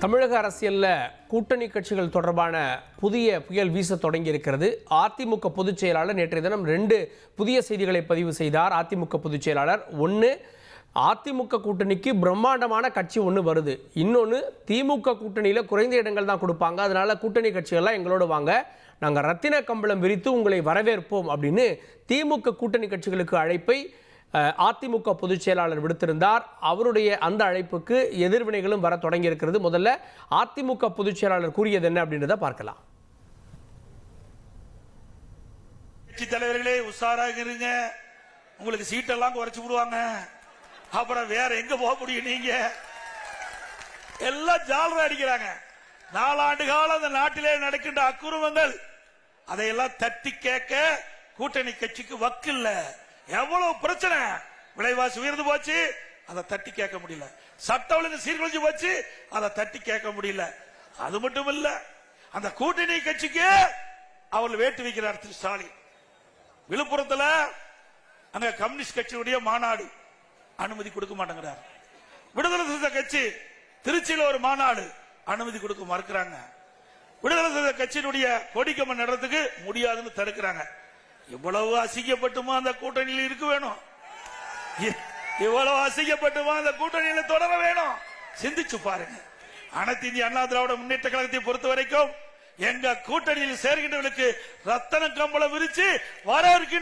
தமிழக அரசியல்ல கூட்டணி கட்சிகள் தொடர்பான புதிய புயல் வீச தொடங்கி இருக்கிறது. அதிமுக பொதுச் செயலாளர் நேற்றைய தினம் 2 புதிய செய்திகளை பதிவு செய்தார். அதிமுக பொதுச் செயலாளர் ஒன்று, அதிமுக கூட்டணிக்கு பிரம்மாண்டமான கட்சி ஒன்று வருது, இன்னொன்று திமுக கூட்டணியில் குறைந்த இடங்கள் தான் கொடுப்பாங்க, அதனால கூட்டணி கட்சிகள்லாம் எங்களோடு வாங்க, நாங்கள் ரத்தின கம்பளம் விரித்து உங்களை வரவேற்போம் அப்படின்னு திமுக கூட்டணி கட்சிகளுக்கு அழைப்பை அதிமுக பொதுச் செயலாளர் விடுத்திருந்தார். அவருடைய அந்த அழைப்புக்கு எதிர்வினைகளும் வர தொடங்கி இருக்கிறது. முதல்ல அதிமுக பொதுச் செயலாளர் கூறியது என்ன அப்படின்றத பார்க்கலாம். கட்சி தலைவர்களே உஷாராக இருங்க, உங்களுக்கு சீட்டெல்லாம் குறைச்சு விடுவாங்க, அப்புறம் வேற எங்க போக முடியும், நீங்க எல்லாம் ஜாலரா அடிக்கிறாங்க. 4 ஆண்டு காலம் அந்த நாட்டிலே நடக்கின்ற அக்குறுமங்கள் அதையெல்லாம் தட்டி கேட்க கூட்டணி கட்சிக்கு வக்கு இல்ல. எவ்வளவு பிரச்சனை, விலைவாசி உயர்ந்து போச்சு, அதை தட்டி கேட்க முடியல. சட்ட ஒழுங்கு சீர்குலைஞ்சு போச்சு, அதை தட்டி கேட்க முடியல. அது மட்டும் இல்ல, அந்த கூட்டணி கட்சிக்கு அவர்கள் வேட்டு வைக்கிறார் திரு ஸ்டாலின். விழுப்புரத்தில் அங்க கம்யூனிஸ்ட் கட்சியுடைய மாநாடு, அனுமதி கொடுக்க மாட்டேங்கிறார். விடுதலை சிறுத்தை கட்சி திருச்சியில் ஒரு மாநாடு, அனுமதி கொடுக்க மறுக்கிறாங்க. விடுதலை சிறுத்தை கட்சியினுடைய கொடிக்கம்பம் நடுறதுக்கு முடியாதுன்னு தடுக்கிறாங்க. இவ்வளவு அசிங்கப்பட்டுமா அந்த கூட்டணியில் இருக்க வேணும்? இவ்வளவு அசிங்கப்பட்டுமா அந்த கூட்டணியில் தொடர வேணும்? சிந்திச்சு பாருங்க. அனைத்து இந்திய அண்ணா திராவிட முன்னேற்ற கழகத்தை பொறுத்த வரைக்கும் எங்க கூட்டணியில் சேர்கின்றவர்களுக்கு ரத்தன கம்பளம் விரிச்சு வர இருக்கின்ற